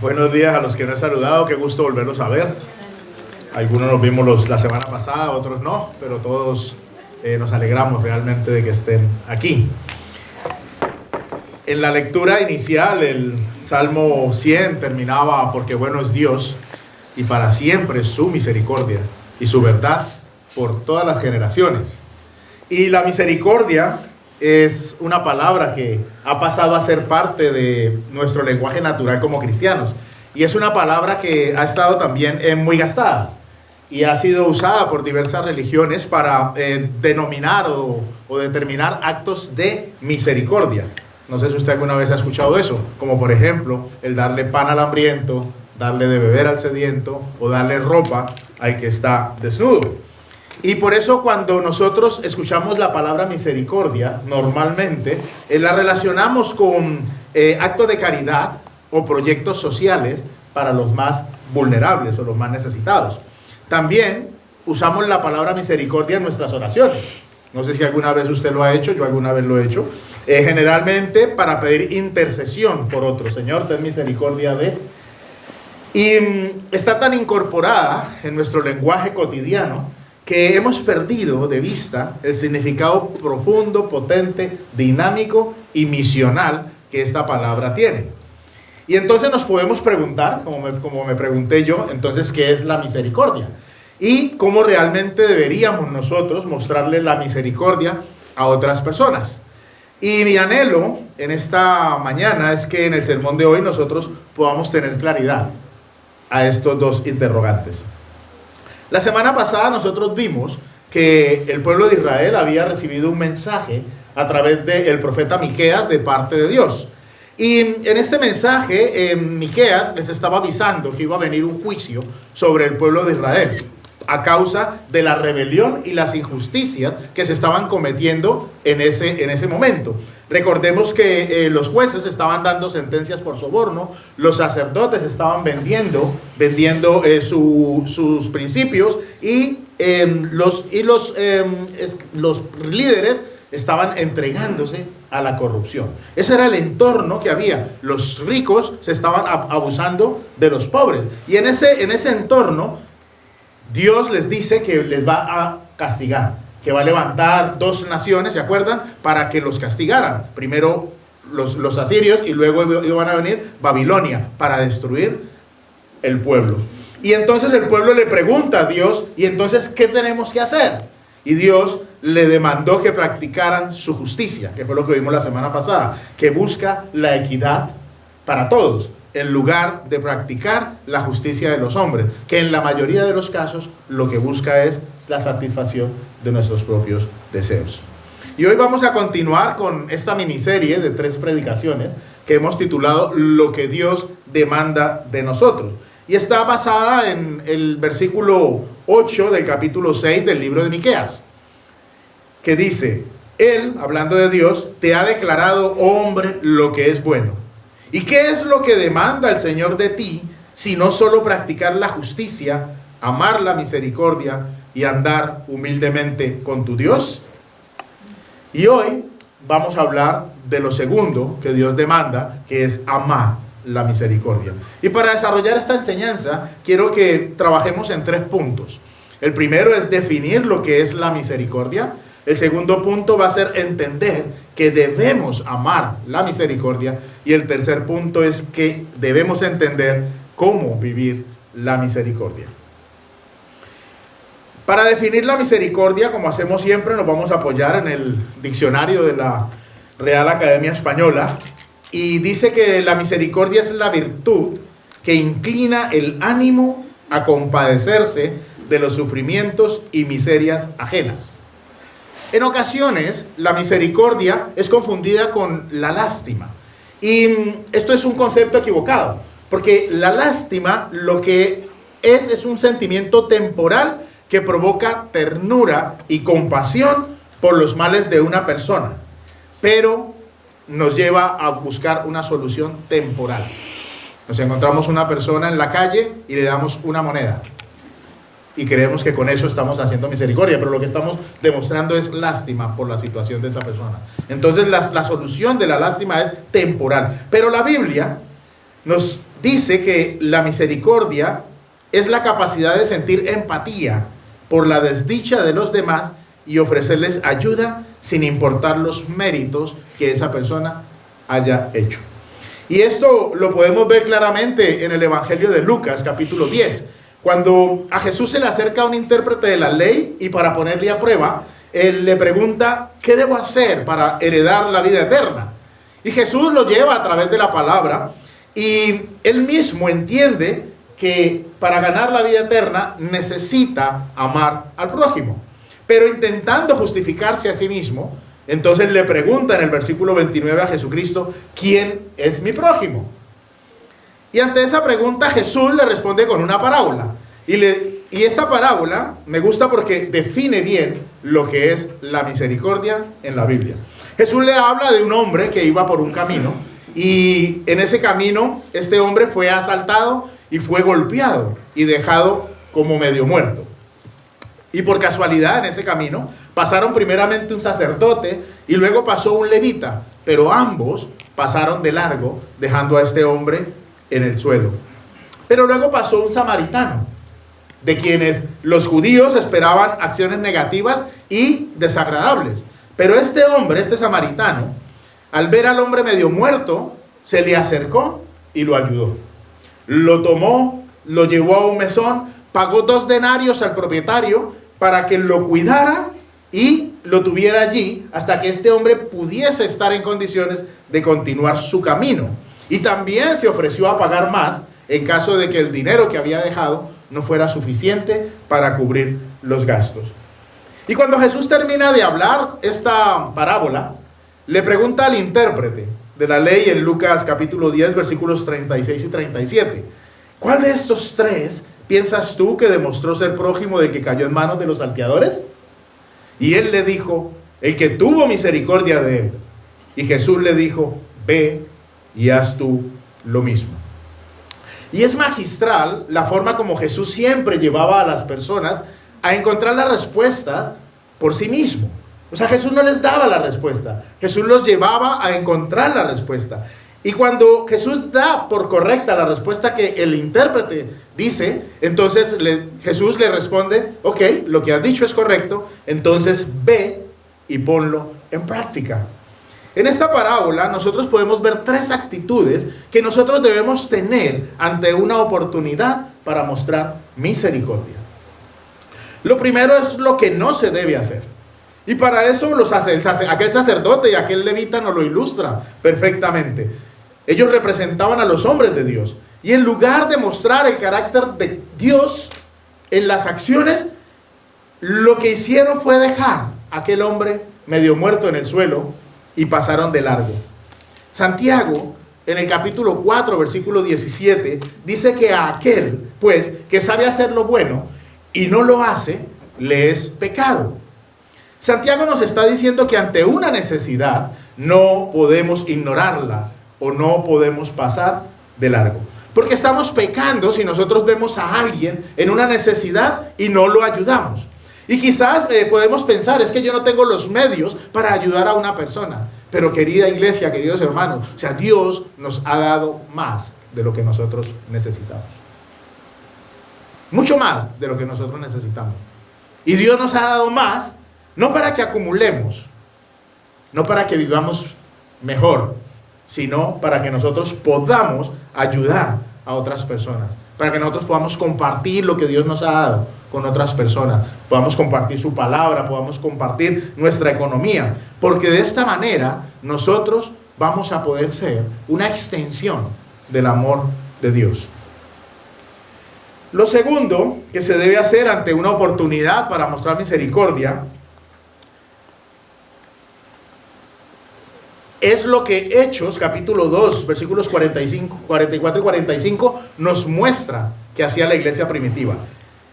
Buenos días a los que no he saludado, qué gusto volverlos a ver. Algunos nos vimos la semana pasada, otros no, pero todos nos alegramos realmente de que estén aquí. En la lectura inicial, el Salmo 100 terminaba: porque bueno es Dios y para siempre es su misericordia y su verdad por todas las generaciones. Y la misericordia es una palabra que ha pasado a ser parte de nuestro lenguaje natural como cristianos. Y es una palabra que ha estado también muy gastada y ha sido usada por diversas religiones para denominar o determinar actos de misericordia. No sé si usted alguna vez ha escuchado eso, como por ejemplo el darle pan al hambriento, darle de beber al sediento o darle ropa al que está desnudo. Y por eso cuando nosotros escuchamos la palabra misericordia, normalmente la relacionamos con actos de caridad o proyectos sociales para los más vulnerables o los más necesitados. También usamos la palabra misericordia en nuestras oraciones. No sé si alguna vez usted lo ha hecho, yo alguna vez lo he hecho. Generalmente para pedir intercesión por otro. Señor, ten misericordia de... Y está tan incorporada en nuestro lenguaje cotidiano que hemos perdido de vista el significado profundo, potente, dinámico y misional que esta palabra tiene. Y entonces nos podemos preguntar, como me pregunté yo, entonces, ¿qué es la misericordia? Y cómo realmente deberíamos nosotros mostrarle la misericordia a otras personas. Y mi anhelo en esta mañana es que en el sermón de hoy nosotros podamos tener claridad a estos dos interrogantes. La semana pasada nosotros vimos que el pueblo de Israel había recibido un mensaje a través del profeta Miqueas de parte de Dios. Y en este mensaje, Miqueas les estaba avisando que iba a venir un juicio sobre el pueblo de Israel a causa de la rebelión y las injusticias que se estaban cometiendo en ese momento. Recordemos que los jueces estaban dando sentencias por soborno, los sacerdotes estaban vendiendo sus principios y los líderes estaban entregándose a la corrupción. Ese era el entorno que había. Los ricos se estaban abusando de los pobres. Y en ese entorno, Dios les dice que les va a castigar, que va a levantar dos naciones, ¿se acuerdan? Para que los castigaran. Primero los asirios y luego iban a venir Babilonia para destruir el pueblo. Y entonces el pueblo le pregunta a Dios: ¿y entonces qué tenemos que hacer? Y Dios le demandó que practicaran su justicia, que fue lo que vimos la semana pasada, que busca la equidad para todos, en lugar de practicar la justicia de los hombres, que en la mayoría de los casos lo que busca es la satisfacción de nuestros propios deseos. Y hoy vamos a continuar con esta miniserie de 3 predicaciones que hemos titulado Lo que Dios demanda de nosotros. Y está basada en el versículo 8 del capítulo 6 del libro de Miqueas, que dice: Él, hablando de Dios, te ha declarado, hombre, lo que es bueno. ¿Y qué es lo que demanda el Señor de ti, sino solo practicar la justicia, amar la misericordia y andar humildemente con tu Dios? Y hoy vamos a hablar de lo segundo que Dios demanda, que es amar la misericordia. Y para desarrollar esta enseñanza, quiero que trabajemos en 3 puntos. El primero es definir lo que es la misericordia. El segundo punto va a ser entender que debemos amar la misericordia. Y el tercer punto es que debemos entender cómo vivir la misericordia. Para definir la misericordia, como hacemos siempre, nos vamos a apoyar en el diccionario de la Real Academia Española. Y dice que la misericordia es la virtud que inclina el ánimo a compadecerse de los sufrimientos y miserias ajenas. En ocasiones, la misericordia es confundida con la lástima. Y esto es un concepto equivocado, porque la lástima lo que es un sentimiento temporal que provoca ternura y compasión por los males de una persona, pero nos lleva a buscar una solución temporal. Nos encontramos una persona en la calle y le damos una moneda. Y creemos que con eso estamos haciendo misericordia, pero lo que estamos demostrando es lástima por la situación de esa persona. Entonces la solución de la lástima es temporal. Pero la Biblia nos dice que la misericordia es la capacidad de sentir empatía por la desdicha de los demás y ofrecerles ayuda sin importar los méritos que esa persona haya hecho. Y esto lo podemos ver claramente en el Evangelio de Lucas, capítulo 10, cuando a Jesús se le acerca un intérprete de la ley y para ponerle a prueba, él le pregunta, ¿qué debo hacer para heredar la vida eterna? Y Jesús lo lleva a través de la palabra y él mismo entiende que para ganar la vida eterna necesita amar al prójimo. Pero intentando justificarse a sí mismo, entonces le pregunta en el versículo 29 a Jesucristo, ¿quién es mi prójimo? Y ante esa pregunta Jesús le responde con una parábola. Y esta parábola me gusta porque define bien lo que es la misericordia en la Biblia. Jesús le habla de un hombre que iba por un camino y en ese camino este hombre fue asaltado y fue golpeado y dejado como medio muerto. Y por casualidad en ese camino pasaron primeramente un sacerdote y luego pasó un levita, pero ambos pasaron de largo dejando a este hombre en el suelo. Pero luego pasó un samaritano, de quienes los judíos esperaban acciones negativas y desagradables. Pero este hombre, este samaritano, al ver al hombre medio muerto, se le acercó y lo ayudó. Lo tomó, lo llevó a un mesón, pagó 2 denarios al propietario para que lo cuidara y lo tuviera allí hasta que este hombre pudiese estar en condiciones de continuar su camino. Y también se ofreció a pagar más en caso de que el dinero que había dejado no fuera suficiente para cubrir los gastos. Y cuando Jesús termina de hablar esta parábola, le pregunta al intérprete de la ley en Lucas capítulo 10, versículos 36 y 37, ¿cuál de estos 3 piensas tú que demostró ser prójimo del que cayó en manos de los salteadores? Y él le dijo, el que tuvo misericordia de él. Y Jesús le dijo, ve y haz tú lo mismo. Y es magistral la forma como Jesús siempre llevaba a las personas a encontrar las respuestas por sí mismo. O sea, Jesús no les daba la respuesta, Jesús los llevaba a encontrar la respuesta. Y cuando Jesús da por correcta la respuesta que el intérprete dice, entonces Jesús le responde, ok, lo que has dicho es correcto, entonces ve y ponlo en práctica. En esta parábola nosotros podemos ver 3 actitudes que nosotros debemos tener ante una oportunidad para mostrar misericordia. Lo primero es lo que no se debe hacer. Y para eso aquel sacerdote y aquel levita nos lo ilustra perfectamente. Ellos representaban a los hombres de Dios. Y en lugar de mostrar el carácter de Dios en las acciones, lo que hicieron fue dejar a aquel hombre medio muerto en el suelo y pasaron de largo. Santiago, en el capítulo 4, versículo 17, dice que a aquel, pues, que sabe hacer lo bueno y no lo hace, le es pecado. Santiago nos está diciendo que ante una necesidad no podemos ignorarla o no podemos pasar de largo. Porque estamos pecando si nosotros vemos a alguien en una necesidad y no lo ayudamos. Y quizás podemos pensar, es que yo no tengo los medios para ayudar a una persona. Pero querida iglesia, queridos hermanos, o sea, Dios nos ha dado más de lo que nosotros necesitamos. Mucho más de lo que nosotros necesitamos. Y Dios nos ha dado más, no para que acumulemos, no para que vivamos mejor, sino para que nosotros podamos ayudar a otras personas, para que nosotros podamos compartir lo que Dios nos ha dado con otras personas, podamos compartir su palabra, podamos compartir nuestra economía, porque de esta manera nosotros vamos a poder ser una extensión del amor de Dios. Lo segundo que se debe hacer ante una oportunidad para mostrar misericordia es lo que Hechos capítulo 2 versículos 44 y 45 nos muestra que hacía la iglesia primitiva.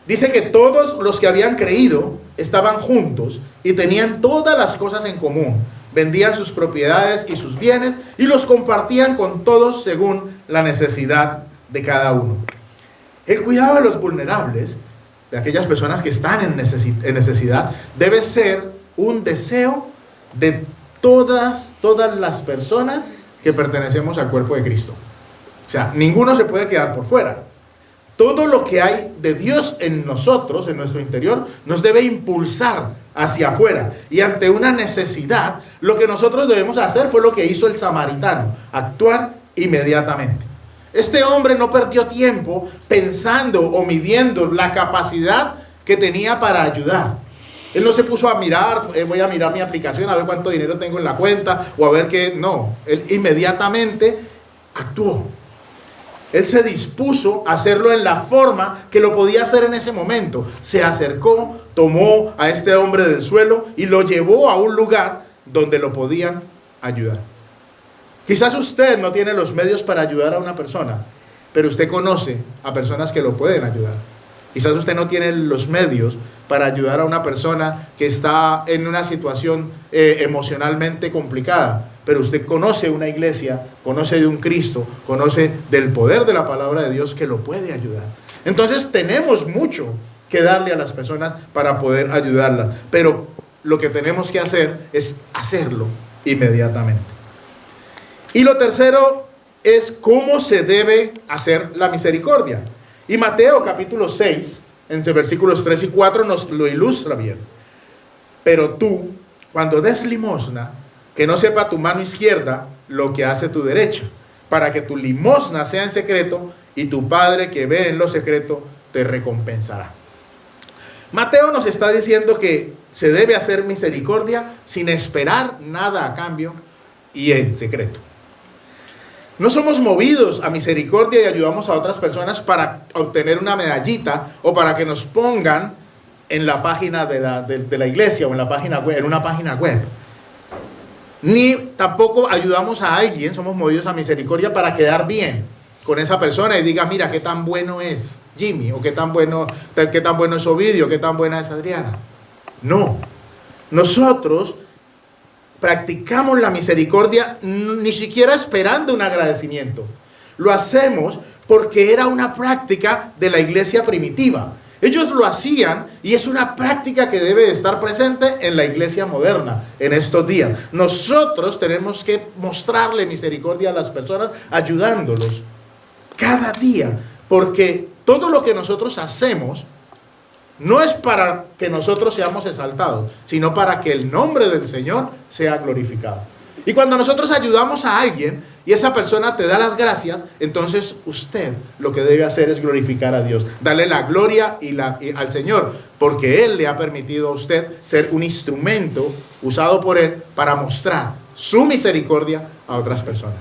Dice que todos los que habían creído estaban juntos y tenían todas las cosas en común. Vendían sus propiedades y sus bienes y los compartían con todos según la necesidad de cada uno. El cuidado de los vulnerables, de aquellas personas que están en necesidad, debe ser un deseo de todas las personas que pertenecemos al cuerpo de Cristo. O sea, ninguno se puede quedar por fuera. Todo lo que hay de Dios en nosotros, en nuestro interior, nos debe impulsar hacia afuera. Y ante una necesidad, lo que nosotros debemos hacer fue lo que hizo el samaritano: actuar inmediatamente. Este hombre no perdió tiempo pensando o midiendo la capacidad que tenía para ayudar. Él no se puso a mirar, voy a mirar mi aplicación, a ver cuánto dinero tengo en la cuenta, o a ver qué. No, él inmediatamente actuó. Él se dispuso a hacerlo en la forma que lo podía hacer en ese momento. Se acercó, tomó a este hombre del suelo y lo llevó a un lugar donde lo podían ayudar. Quizás usted no tiene los medios para ayudar a una persona, pero usted conoce a personas que lo pueden ayudar. Quizás usted no tiene los medios para ayudar a una persona que está en una situación emocionalmente complicada, pero usted conoce una iglesia, conoce de un Cristo, conoce del poder de la palabra de Dios que lo puede ayudar. Entonces tenemos mucho que darle a las personas para poder ayudarlas, pero lo que tenemos que hacer es hacerlo inmediatamente. Y lo tercero es cómo se debe hacer la misericordia. Y Mateo capítulo 6, en sus versículos 3 y 4 nos lo ilustra bien. Pero tú, cuando des limosna, que no sepa tu mano izquierda lo que hace tu derecha, para que tu limosna sea en secreto, y tu Padre que ve en lo secreto te recompensará. Mateo nos está diciendo que se debe hacer misericordia sin esperar nada a cambio y en secreto. No somos movidos a misericordia y ayudamos a otras personas para obtener una medallita o para que nos pongan en la página de la iglesia o en la página web, en una página web. Ni tampoco ayudamos a alguien, somos movidos a misericordia para quedar bien con esa persona y diga, mira, qué tan bueno es Jimmy, o qué tan bueno es Ovidio, qué tan buena es Adriana. No, nosotros practicamos la misericordia ni siquiera esperando un agradecimiento. Lo hacemos porque era una práctica de la iglesia primitiva. Ellos lo hacían y es una práctica que debe de estar presente en la iglesia moderna en estos días. Nosotros tenemos que mostrarle misericordia a las personas ayudándolos cada día, porque todo lo que nosotros hacemos no es para que nosotros seamos exaltados, sino para que el nombre del Señor sea glorificado. Y cuando nosotros ayudamos a alguien y esa persona te da las gracias, entonces usted lo que debe hacer es glorificar a Dios, darle la gloria al Señor, porque Él le ha permitido a usted ser un instrumento usado por Él para mostrar su misericordia a otras personas.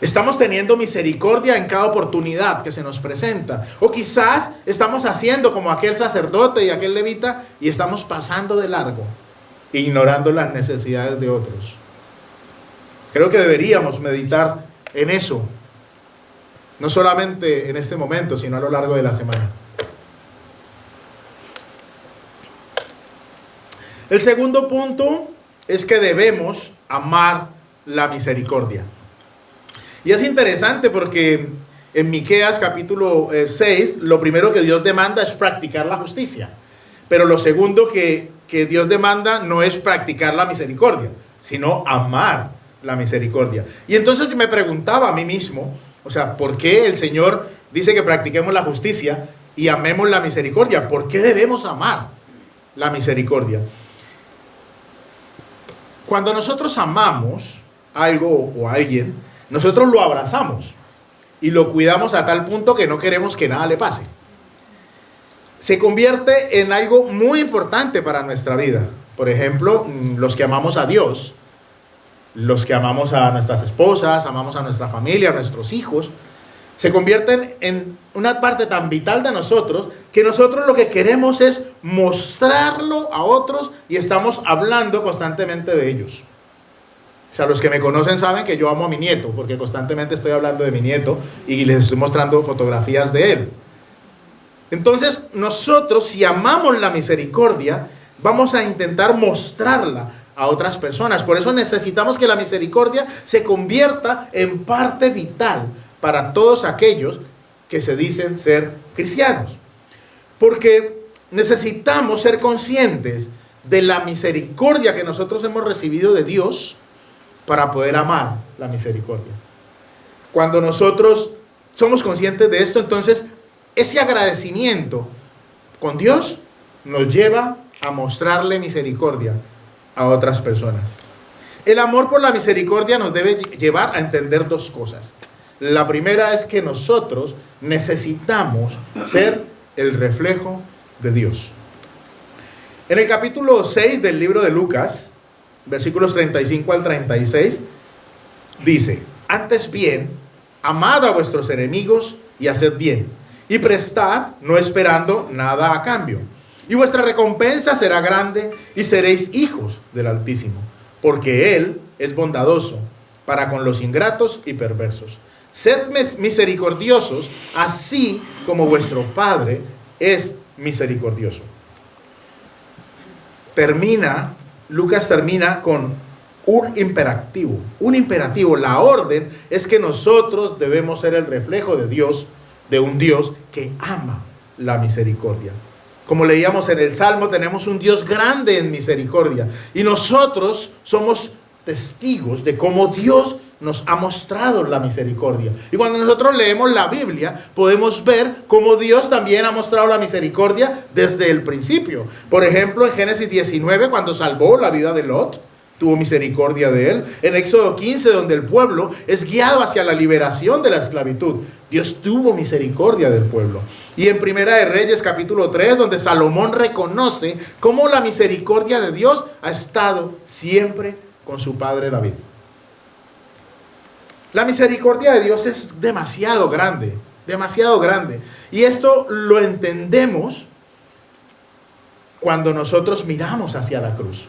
Estamos teniendo misericordia en cada oportunidad que se nos presenta. O quizás estamos haciendo como aquel sacerdote y aquel levita y estamos pasando de largo, ignorando las necesidades de otros. Creo que deberíamos meditar en eso, no solamente en este momento, sino a lo largo de la semana. El segundo punto es que debemos amar la misericordia. Y es interesante porque en Miqueas capítulo 6, lo primero que Dios demanda es practicar la justicia. Pero lo segundo que Dios demanda no es practicar la misericordia, sino amar la misericordia. Y entonces yo me preguntaba a mí mismo, o sea, ¿por qué el Señor dice que practiquemos la justicia y amemos la misericordia? ¿Por qué debemos amar la misericordia? Cuando nosotros amamos algo o a alguien, nosotros lo abrazamos y lo cuidamos a tal punto que no queremos que nada le pase. Se convierte en algo muy importante para nuestra vida. Por ejemplo, los que amamos a Dios, los que amamos a nuestras esposas, amamos a nuestra familia, a nuestros hijos, se convierten en una parte tan vital de nosotros que nosotros lo que queremos es mostrarlo a otros y estamos hablando constantemente de ellos. O sea, los que me conocen saben que yo amo a mi nieto, porque constantemente estoy hablando de mi nieto y les estoy mostrando fotografías de él. Entonces, nosotros, si amamos la misericordia, vamos a intentar mostrarla a otras personas. Por eso necesitamos que la misericordia se convierta en parte vital para todos aquellos que se dicen ser cristianos. Porque necesitamos ser conscientes de la misericordia que nosotros hemos recibido de Dios para poder amar la misericordia. Cuando nosotros somos conscientes de esto, entonces ese agradecimiento con Dios nos lleva a mostrarle misericordia a otras personas. El amor por la misericordia nos debe llevar a entender dos cosas. La primera es que nosotros necesitamos ser el reflejo de Dios. En el capítulo 6 del libro de Lucas, versículos 35 al 36, dice: antes bien, amad a vuestros enemigos y haced bien, y prestad, no esperando nada a cambio. Y vuestra recompensa será grande, y seréis hijos del Altísimo, porque Él es bondadoso para con los ingratos y perversos. Sed misericordiosos, así como vuestro Padre es misericordioso. Lucas termina con un imperativo. La orden es que nosotros debemos ser el reflejo de Dios, de un Dios que ama la misericordia. Como leíamos en el Salmo, tenemos un Dios grande en misericordia, y nosotros somos testigos de cómo Dios nos ha mostrado la misericordia. Y cuando nosotros leemos la Biblia, podemos ver cómo Dios también ha mostrado la misericordia desde el principio. Por ejemplo, en Génesis 19, cuando salvó la vida de Lot, tuvo misericordia de él. En Éxodo 15, donde el pueblo es guiado hacia la liberación de la esclavitud, Dios tuvo misericordia del pueblo. Y en Primera de Reyes, capítulo 3, donde Salomón reconoce cómo la misericordia de Dios ha estado siempre con su padre David. La misericordia de Dios es demasiado grande. Y esto lo entendemos cuando nosotros miramos hacia la cruz.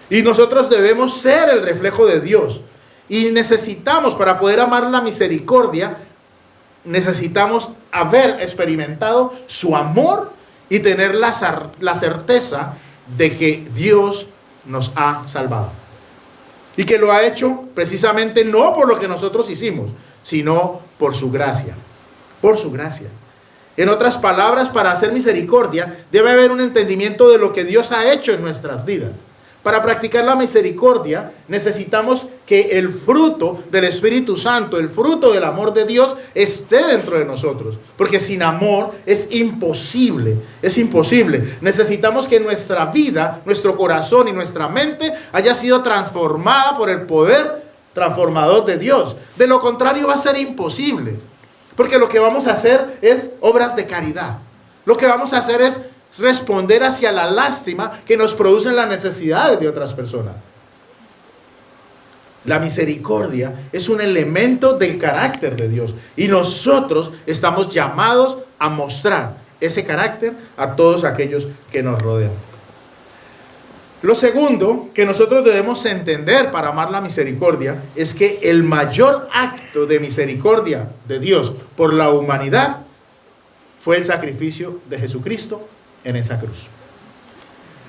Y nosotros debemos ser el reflejo de Dios. Y necesitamos, para poder amar la misericordia, necesitamos haber experimentado su amor y tener la certeza de que Dios nos ha salvado. Y que lo ha hecho precisamente no por lo que nosotros hicimos, sino por su gracia. Por su gracia. En otras palabras, para hacer misericordia, debe haber un entendimiento de lo que Dios ha hecho en nuestras vidas. Para practicar la misericordia, necesitamos que el fruto del Espíritu Santo, el fruto del amor de Dios, esté dentro de nosotros. Porque sin amor es imposible. Necesitamos que nuestra vida, nuestro corazón y nuestra mente haya sido transformada por el poder transformador de Dios. De lo contrario va a ser imposible. Porque lo que vamos a hacer es obras de caridad. Lo que vamos a hacer es responder hacia la lástima que nos producen las necesidades de otras personas. La misericordia es un elemento del carácter de Dios, y nosotros estamos llamados a mostrar ese carácter a todos aquellos que nos rodean. Lo segundo que nosotros debemos entender para amar la misericordia es que el mayor acto de misericordia de Dios por la humanidad fue el sacrificio de Jesucristo en esa cruz.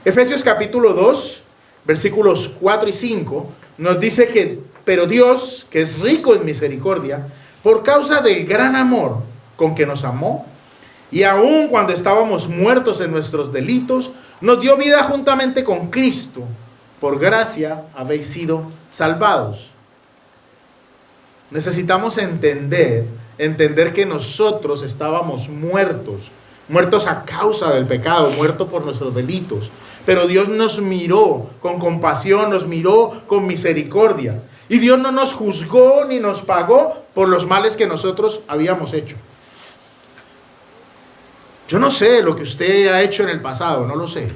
Efesios capítulo 2, versículos 4 y 5, nos dice que, pero Dios, que es rico en misericordia, por causa del gran amor con que nos amó, y aun cuando estábamos muertos en nuestros delitos, nos dio vida juntamente con Cristo. Por gracia habéis sido salvados. Necesitamos entender que nosotros estábamos muertos a causa del pecado, muertos por nuestros delitos. Pero Dios nos miró con compasión, nos miró con misericordia. Y Dios no nos juzgó ni nos pagó por los males que nosotros habíamos hecho. Yo no sé lo que usted ha hecho en el pasado, no lo sé.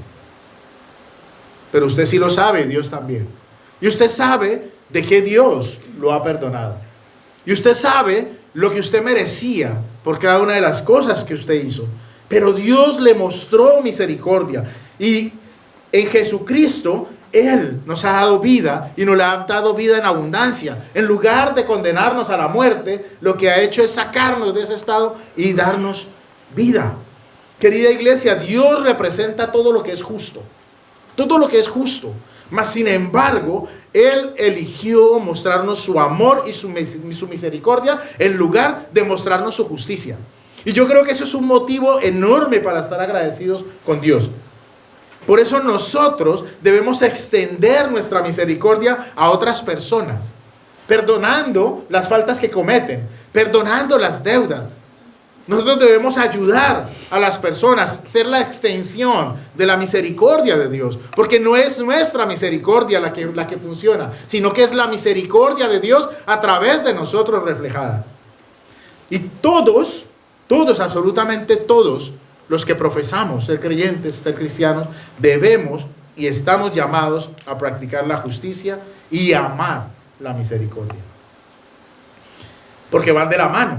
Pero usted sí lo sabe, Dios también. Y usted sabe de qué Dios lo ha perdonado. Y usted sabe lo que usted merecía por cada una de las cosas que usted hizo. Pero Dios le mostró misericordia. Y en Jesucristo, Él nos ha dado vida, y nos la ha dado vida en abundancia. En lugar de condenarnos a la muerte, lo que ha hecho es sacarnos de ese estado y darnos vida. Querida iglesia, Dios representa todo lo que es justo. Todo lo que es justo. Mas sin embargo, Él eligió mostrarnos su amor y su misericordia en lugar de mostrarnos su justicia. Y yo creo que eso es un motivo enorme para estar agradecidos con Dios. Por eso nosotros debemos extender nuestra misericordia a otras personas. perdonando las faltas que cometen, perdonando las deudas. Nosotros debemos ayudar a las personas, ser la extensión de la misericordia de Dios, porque no es nuestra misericordia la que funciona, sino que es la misericordia de Dios a través de nosotros reflejada. Y todos, absolutamente todos los que profesamos ser creyentes, ser cristianos, debemos y estamos llamados a practicar la justicia y amar la misericordia, porque van de la mano.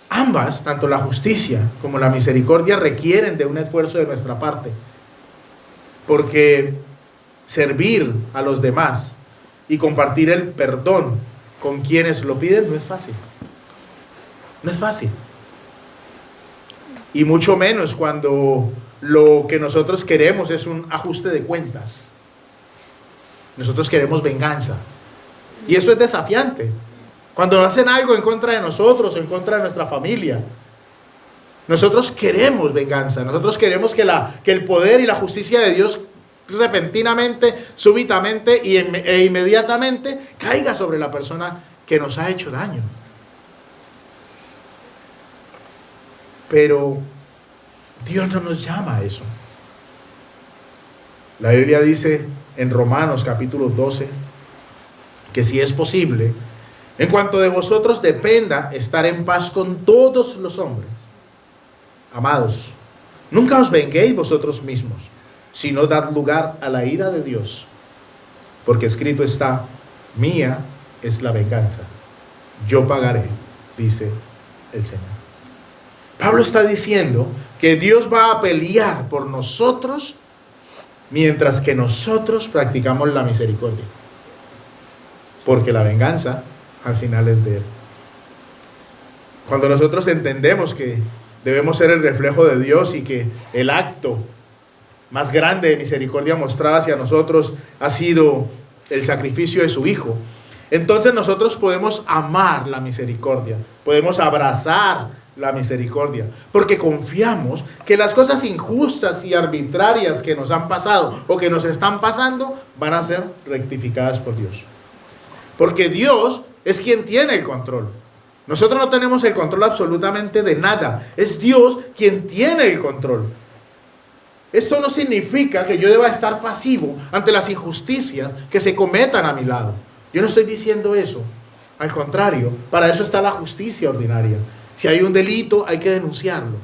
Ambas, tanto la justicia como la misericordia, requieren de un esfuerzo de nuestra parte, porque servir a los demás y compartir el perdón con quienes lo piden no es fácil. No es fácil. Y mucho menos cuando lo que nosotros queremos es un ajuste de cuentas. Nosotros queremos venganza. Y eso es desafiante. Cuando hacen algo en contra de nosotros o en contra de nuestra familia, nosotros queremos venganza. Nosotros queremos que el poder y la justicia de Dios repentinamente, súbitamente e inmediatamente caiga sobre la persona que nos ha hecho daño. Pero Dios no nos llama a eso. La Biblia dice en Romanos capítulo 12 que si es posible, en cuanto de vosotros dependa, estar en paz con todos los hombres. Amados, nunca os venguéis vosotros mismos, sino dad lugar a la ira de Dios, porque escrito está: mía es la venganza, yo pagaré, dice el Señor. Pablo está diciendo que Dios va a pelear por nosotros mientras que nosotros practicamos la misericordia, porque la venganza al final es de Él. Cuando nosotros entendemos que debemos ser el reflejo de Dios y que el acto más grande de misericordia mostrada hacia nosotros ha sido el sacrificio de su Hijo, entonces nosotros podemos amar la misericordia, podemos abrazar la misericordia, porque confiamos que las cosas injustas y arbitrarias que nos han pasado o que nos están pasando van a ser rectificadas por Dios. Porque Dios es quien tiene el control. Nosotros no tenemos el control absolutamente de nada. Es Dios quien tiene el control. Esto no significa que yo deba estar pasivo ante las injusticias que se cometan a mi lado. Yo no estoy diciendo eso. Al contrario, para eso está la justicia ordinaria. Si hay un delito, hay que denunciarlo.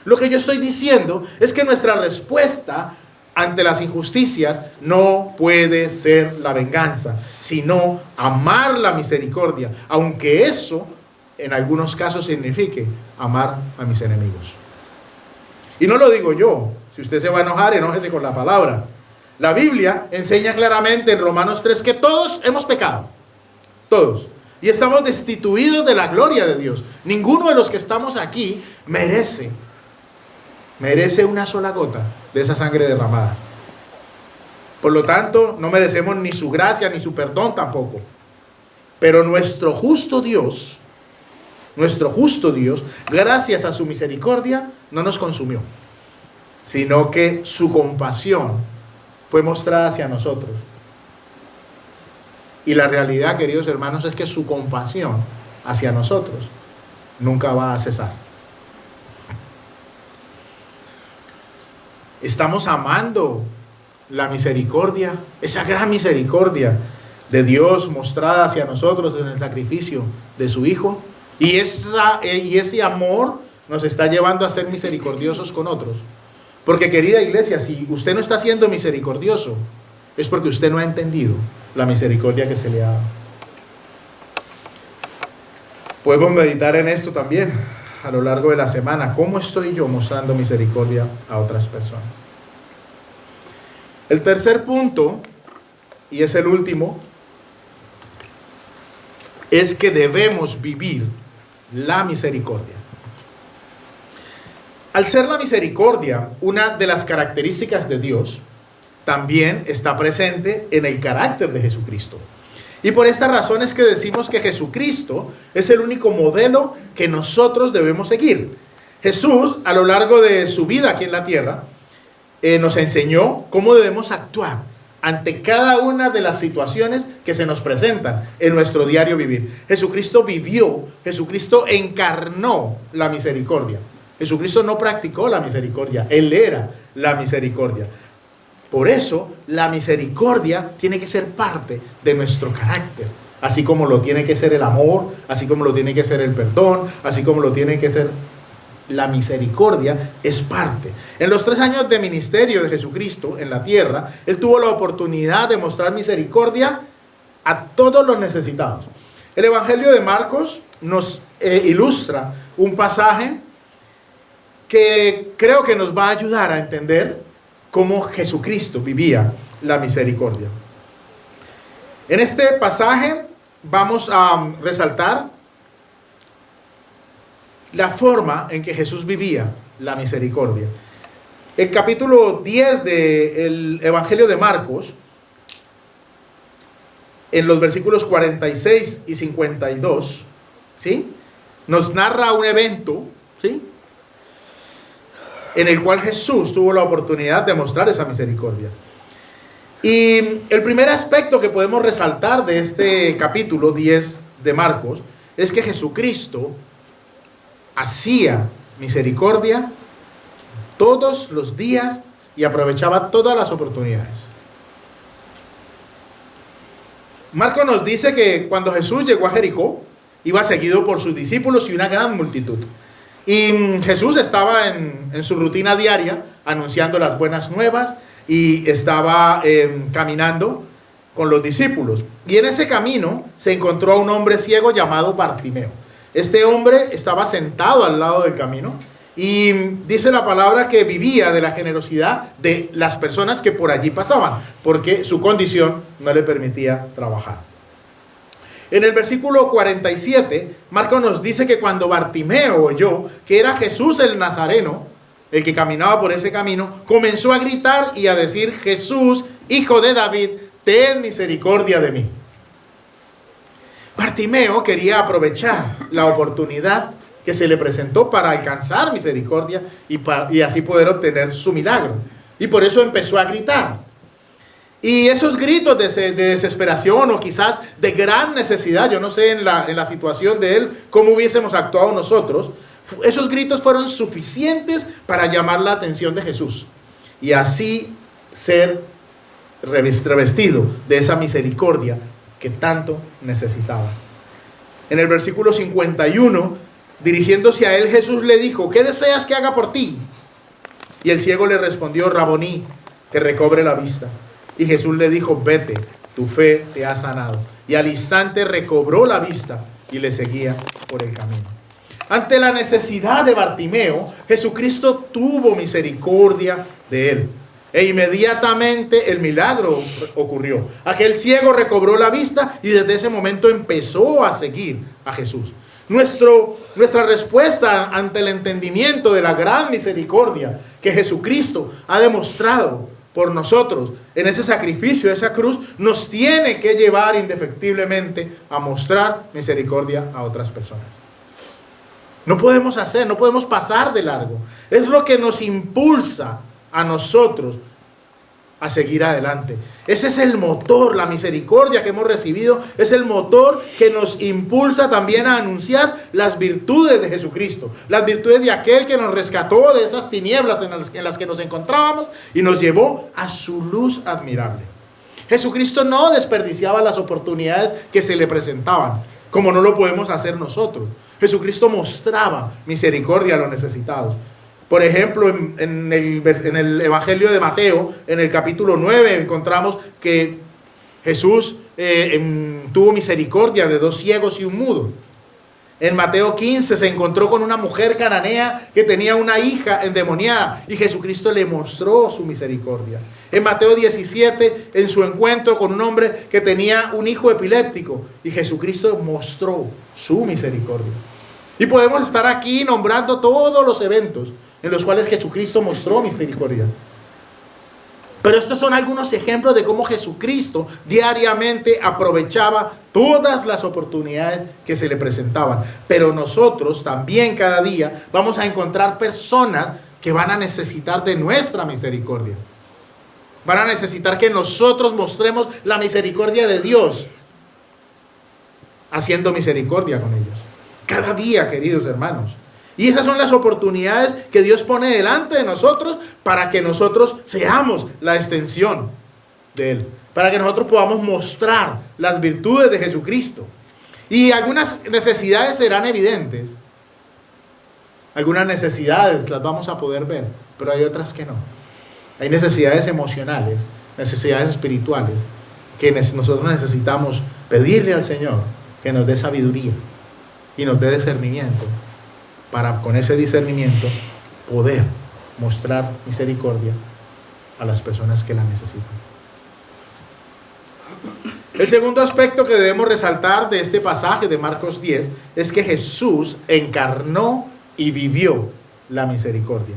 Lo que yo estoy diciendo es que nuestra respuesta ante las injusticias no puede ser la venganza, sino amar la misericordia, aunque eso en algunos casos signifique amar a mis enemigos. Y no lo digo yo. Si usted se va a enojar, enójese con la palabra. La Biblia enseña claramente en Romanos 3 que todos hemos pecado. Todos. Y estamos destituidos de la gloria de Dios. Ninguno de los que estamos aquí merece una sola gota de esa sangre derramada. Por lo tanto, no merecemos ni su gracia ni su perdón tampoco. Pero nuestro justo Dios, gracias a su misericordia, no nos consumió, sino que su compasión fue mostrada hacia nosotros. Y la realidad, queridos hermanos, es que su compasión hacia nosotros nunca va a cesar. Estamos amando la misericordia, esa gran misericordia de Dios mostrada hacia nosotros en el sacrificio de su Hijo. Y ese amor nos está llevando a ser misericordiosos con otros. Porque, querida iglesia, si usted no está siendo misericordioso, es porque usted no ha entendido la misericordia que se le ha dado. Podemos meditar en esto también a lo largo de la semana. ¿Cómo estoy yo mostrando misericordia a otras personas? El tercer punto, y es el último, es que debemos vivir la misericordia. Al ser la misericordia una de las características de Dios, también está presente en el carácter de Jesucristo. Y por esta razón es que decimos que Jesucristo es el único modelo que nosotros debemos seguir. Jesús, a lo largo de su vida aquí en la tierra, nos enseñó cómo debemos actuar ante cada una de las situaciones que se nos presentan en nuestro diario vivir. Jesucristo vivió, Jesucristo encarnó la misericordia. Jesucristo no practicó la misericordia, Él era la misericordia. Por eso, la misericordia tiene que ser parte de nuestro carácter, así como lo tiene que ser el amor, así como lo tiene que ser el perdón, así como lo tiene que ser la misericordia, es parte. En los 3 años de ministerio de Jesucristo en la tierra, Él tuvo la oportunidad de mostrar misericordia a todos los necesitados. El Evangelio de Marcos nos ilustra un pasaje que creo que nos va a ayudar a entender cómo Jesucristo vivía la misericordia. En este pasaje vamos a resaltar la forma en que Jesús vivía la misericordia. El capítulo 10 del Evangelio de Marcos, en los versículos 46 y 52, ¿sí?, nos narra un evento, ¿sí?, en el cual Jesús tuvo la oportunidad de mostrar esa misericordia. Y el primer aspecto que podemos resaltar de este capítulo 10 de Marcos es que Jesucristo hacía misericordia todos los días y aprovechaba todas las oportunidades. Marcos nos dice que cuando Jesús llegó a Jericó, iba seguido por sus discípulos y una gran multitud. Y Jesús estaba en su rutina diaria anunciando las buenas nuevas y estaba caminando con los discípulos. Y en ese camino se encontró a un hombre ciego llamado Bartimeo. Este hombre estaba sentado al lado del camino y dice la palabra que vivía de la generosidad de las personas que por allí pasaban, porque su condición no le permitía trabajar. En el versículo 47, Marcos nos dice que cuando Bartimeo oyó que era Jesús el Nazareno, el que caminaba por ese camino, comenzó a gritar y a decir: Jesús, hijo de David, ten misericordia de mí. Bartimeo quería aprovechar la oportunidad que se le presentó para alcanzar misericordia y así poder obtener su milagro. Y por eso empezó a gritar. Y esos gritos de desesperación o quizás de gran necesidad, yo no sé en la situación de él cómo hubiésemos actuado nosotros, esos gritos fueron suficientes para llamar la atención de Jesús y así ser revestido de esa misericordia que tanto necesitaba. En el versículo 51, dirigiéndose a él, Jesús le dijo: ¿qué deseas que haga por ti? Y el ciego le respondió: Raboní, que recobre la vista. Y Jesús le dijo: vete, tu fe te ha sanado. Y al instante recobró la vista y le seguía por el camino. Ante la necesidad de Bartimeo, Jesucristo tuvo misericordia de él. E inmediatamente el milagro ocurrió. Aquel ciego recobró la vista y desde ese momento empezó a seguir a Jesús. Nuestra respuesta ante el entendimiento de la gran misericordia que Jesucristo ha demostrado por nosotros en ese sacrificio, esa cruz, nos tiene que llevar indefectiblemente a mostrar misericordia a otras personas. No podemos pasar de largo. Es lo que nos impulsa a nosotros a seguir adelante. Ese es el motor, la misericordia que hemos recibido, es el motor que nos impulsa también a anunciar las virtudes de Jesucristo, las virtudes de aquel que nos rescató de esas tinieblas en las que nos encontrábamos y nos llevó a su luz admirable. Jesucristo no desperdiciaba las oportunidades que se le presentaban, como no lo podemos hacer nosotros. Jesucristo mostraba misericordia a los necesitados. Por ejemplo, en el Evangelio de Mateo, en el capítulo 9, encontramos que Jesús tuvo misericordia de 2 ciegos y un mudo. En Mateo 15 se encontró con una mujer cananea que tenía una hija endemoniada y Jesucristo le mostró su misericordia. En Mateo 17, en su encuentro con un hombre que tenía un hijo epiléptico y Jesucristo mostró su misericordia. Y podemos estar aquí nombrando todos los eventos en los cuales Jesucristo mostró misericordia. Pero estos son algunos ejemplos de cómo Jesucristo diariamente aprovechaba todas las oportunidades que se le presentaban. Pero nosotros también cada día vamos a encontrar personas que van a necesitar de nuestra misericordia. Van a necesitar que nosotros mostremos la misericordia de Dios, haciendo misericordia con ellos. Cada día, queridos hermanos. Y esas son las oportunidades que Dios pone delante de nosotros para que nosotros seamos la extensión de Él. Para que nosotros podamos mostrar las virtudes de Jesucristo. Y algunas necesidades serán evidentes. Algunas necesidades las vamos a poder ver, pero hay otras que no. Hay necesidades emocionales, necesidades espirituales, que nosotros necesitamos pedirle al Señor que nos dé sabiduría y nos dé discernimiento, para con ese discernimiento poder mostrar misericordia a las personas que la necesitan. El segundo aspecto que debemos resaltar de este pasaje de Marcos 10 es que Jesús encarnó y vivió la misericordia.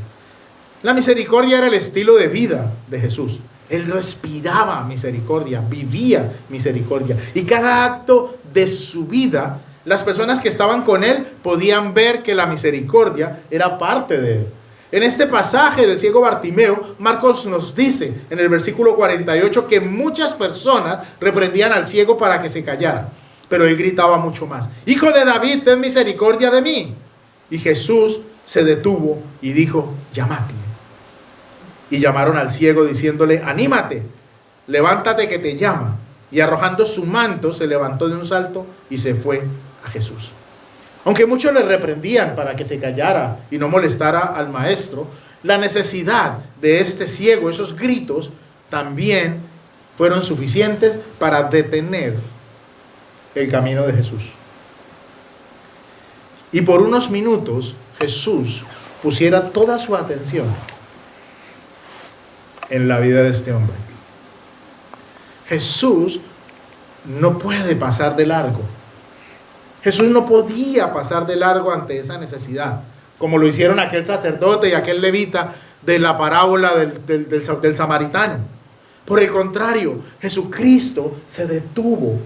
La misericordia era el estilo de vida de Jesús. Él respiraba misericordia, vivía misericordia. Y cada acto de su vida, las personas que estaban con Él podían ver que la misericordia era parte de Él. En este pasaje del ciego Bartimeo, Marcos nos dice en el versículo 48 que muchas personas reprendían al ciego para que se callara. Pero él gritaba mucho más: Hijo de David, ten misericordia de mí. Y Jesús se detuvo y dijo: llamadle. Y llamaron al ciego diciéndole: anímate, levántate que te llama. Y arrojando su manto se levantó de un salto y se fue a Jesús. Aunque muchos le reprendían para que se callara y no molestara al maestro, la necesidad de este ciego, esos gritos, también fueron suficientes para detener el camino de Jesús. Y por unos minutos Jesús pusiera toda su atención en la vida de este hombre. Jesús no puede pasar de largo. Jesús no podía pasar de largo ante esa necesidad, como lo hicieron aquel sacerdote y aquel levita de la parábola del samaritano. Por el contrario, Jesucristo se detuvo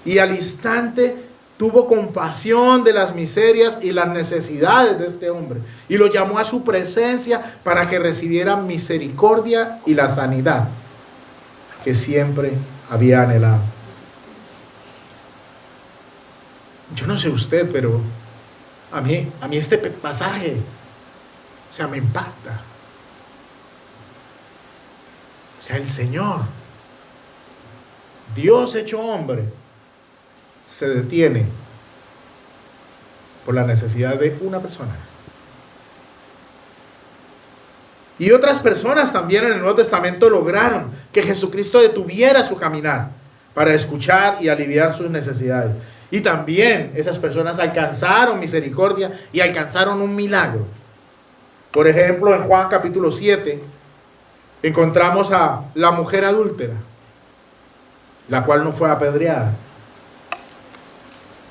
y al instante tuvo compasión de las miserias y las necesidades de este hombre y lo llamó a su presencia para que recibiera misericordia y la sanidad que siempre había anhelado. Yo no sé usted, pero a mí este pasaje, o sea, me impacta. O sea, el Señor, Dios hecho hombre, se detiene por la necesidad de una persona. Y otras personas también en el Nuevo Testamento lograron que Jesucristo detuviera su caminar para escuchar y aliviar sus necesidades. Y también esas personas alcanzaron misericordia y alcanzaron un milagro. Por ejemplo, en Juan capítulo 7 encontramos a la mujer adúltera, la cual no fue apedreada.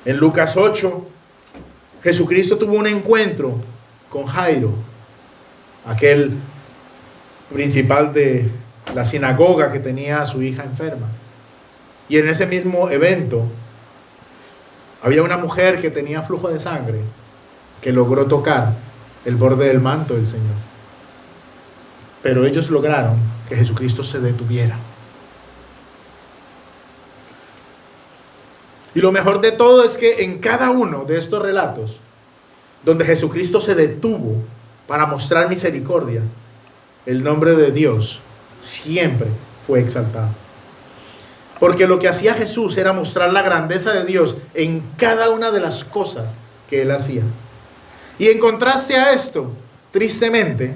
En Lucas 8, Jesucristo tuvo un encuentro con Jairo, aquel principal de la sinagoga que tenía a su hija enferma. Y en ese mismo evento había una mujer que tenía flujo de sangre que logró tocar el borde del manto del Señor. Pero ellos lograron que Jesucristo se detuviera. Y lo mejor de todo es que en cada uno de estos relatos, donde Jesucristo se detuvo para mostrar misericordia, el nombre de Dios siempre fue exaltado. Porque lo que hacía Jesús era mostrar la grandeza de Dios en cada una de las cosas que Él hacía. Y en contraste a esto, tristemente,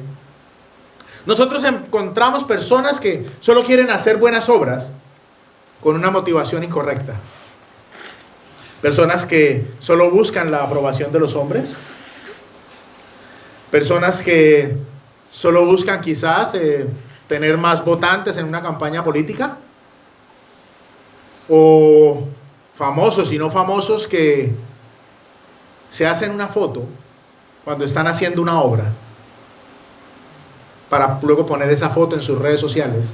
nosotros encontramos personas que solo quieren hacer buenas obras con una motivación incorrecta. Personas que solo buscan la aprobación de los hombres. Personas que solo buscan quizás tener más votantes en una campaña política. O famosos y no famosos que se hacen una foto cuando están haciendo una obra para luego poner esa foto en sus redes sociales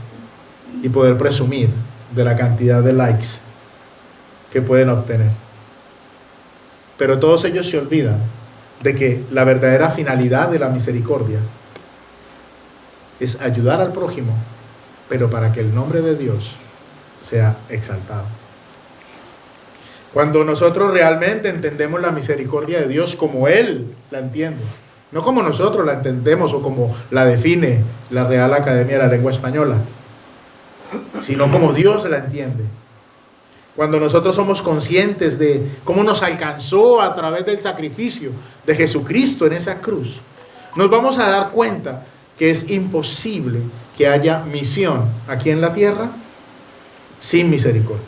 y poder presumir de la cantidad de likes que pueden obtener. Pero todos ellos se olvidan de que la verdadera finalidad de la misericordia es ayudar al prójimo pero para que el nombre de Dios sea exaltado. Cuando nosotros realmente entendemos la misericordia de Dios como Él la entiende, no como nosotros la entendemos o como la define la Real Academia de la Lengua Española, sino como Dios la entiende. Cuando nosotros somos conscientes de cómo nos alcanzó a través del sacrificio de Jesucristo en esa cruz, nos vamos a dar cuenta que es imposible que haya misión aquí en la tierra sin misericordia.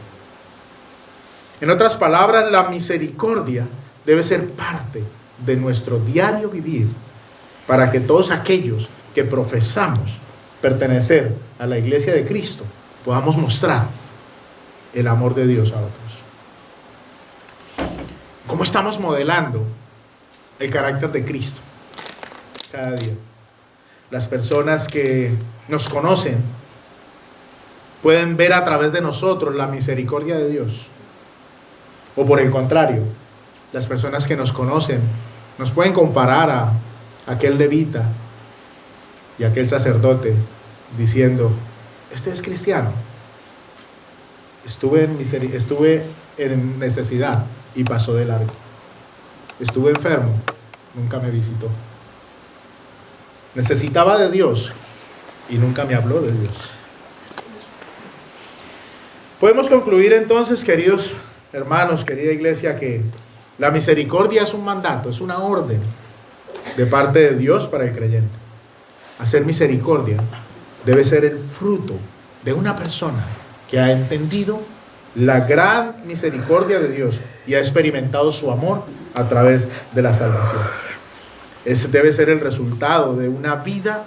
En otras palabras, la misericordia debe ser parte de nuestro diario vivir para que todos aquellos que profesamos pertenecer a la iglesia de Cristo podamos mostrar el amor de Dios a otros. ¿Cómo estamos modelando el carácter de Cristo cada día? Las personas que nos conocen pueden ver a través de nosotros la misericordia de Dios. O por el contrario, las personas que nos conocen nos pueden comparar a aquel levita y aquel sacerdote diciendo: este es cristiano. Estuve en necesidad y pasó de largo. Estuve enfermo, nunca me visitó. Necesitaba de Dios y nunca me habló de Dios. Podemos concluir entonces, queridos hermanos, querida iglesia, que la misericordia es un mandato, es una orden de parte de Dios para el creyente. Hacer misericordia debe ser el fruto de una persona que ha entendido la gran misericordia de Dios y ha experimentado su amor a través de la salvación. Ese debe ser el resultado de una vida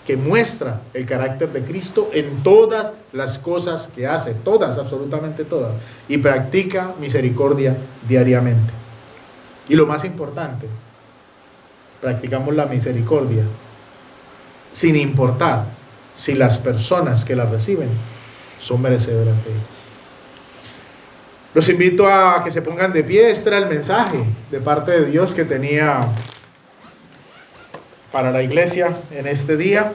que muestra el carácter de Cristo en todas las cosas que hace, todas, absolutamente todas, y practica misericordia diariamente. Y lo más importante, practicamos la misericordia sin importar si las personas que la reciben son merecedoras de ella. Los invito a que se pongan de pie. Este era el mensaje de parte de Dios que tenía para la iglesia en este día.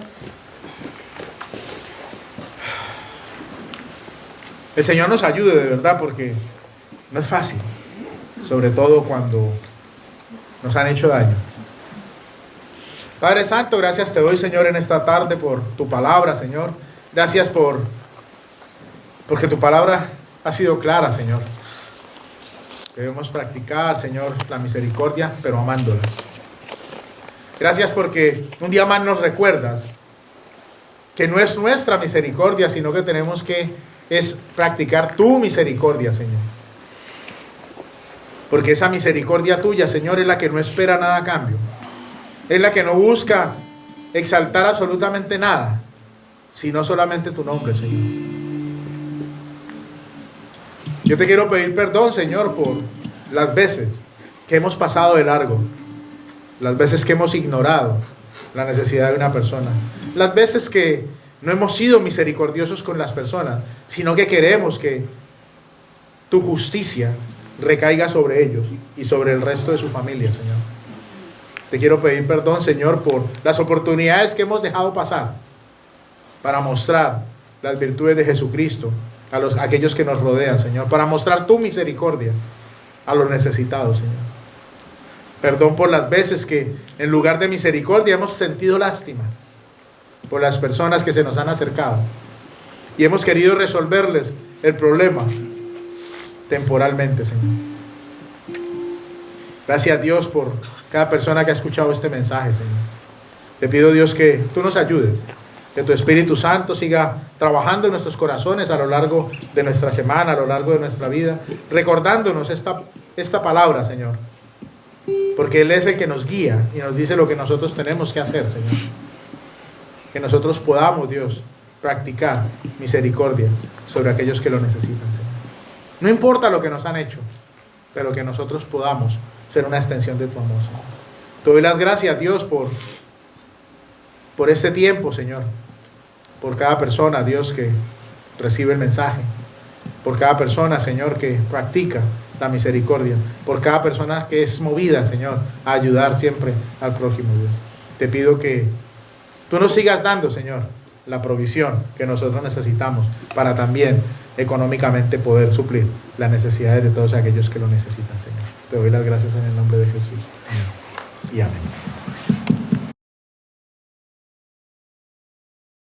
El Señor nos ayude de verdad, porque no es fácil, sobre todo cuando nos han hecho daño. Padre Santo, gracias te doy, Señor, en esta tarde por tu palabra, Señor. Gracias porque tu palabra ha sido clara, Señor. Debemos practicar, Señor, la misericordia, pero amándola. Gracias porque un día más nos recuerdas que no es nuestra misericordia, sino que tenemos que practicar tu misericordia, Señor. Porque esa misericordia tuya, Señor, es la que no espera nada a cambio. Es la que no busca exaltar absolutamente nada, sino solamente tu nombre, Señor. Yo te quiero pedir perdón, Señor, por las veces que hemos pasado de largo, las veces que hemos ignorado la necesidad de una persona, las veces que no hemos sido misericordiosos con las personas, sino que queremos que tu justicia recaiga sobre ellos y sobre el resto de su familia, Señor. Te quiero pedir perdón, Señor, por las oportunidades que hemos dejado pasar para mostrar las virtudes de Jesucristo a aquellos que nos rodean, Señor, para mostrar tu misericordia a los necesitados, Señor. Perdón por las veces que en lugar de misericordia hemos sentido lástima por las personas que se nos han acercado y hemos querido resolverles el problema temporalmente, Señor. Gracias, Dios, por cada persona que ha escuchado este mensaje, Señor. Te pido, Dios, que tú nos ayudes, que tu Espíritu Santo siga trabajando en nuestros corazones a lo largo de nuestra semana, a lo largo de nuestra vida, recordándonos esta palabra, Señor, porque Él es el que nos guía y nos dice lo que nosotros tenemos que hacer, Señor. Que nosotros podamos, Dios, practicar misericordia sobre aquellos que lo necesitan, Señor. No importa lo que nos han hecho, pero que nosotros podamos ser una extensión de tu amor, Señor. Te doy las gracias, Dios, por este tiempo, Señor, por cada persona, Dios, que recibe el mensaje, por cada persona, Señor, que practica la misericordia, por cada persona que es movida, Señor, a ayudar siempre al prójimo, Dios. Te pido que tú nos sigas dando, Señor, la provisión que nosotros necesitamos para también económicamente poder suplir las necesidades de todos aquellos que lo necesitan, Señor. Te doy las gracias en el nombre de Jesús. Amén. Y amén.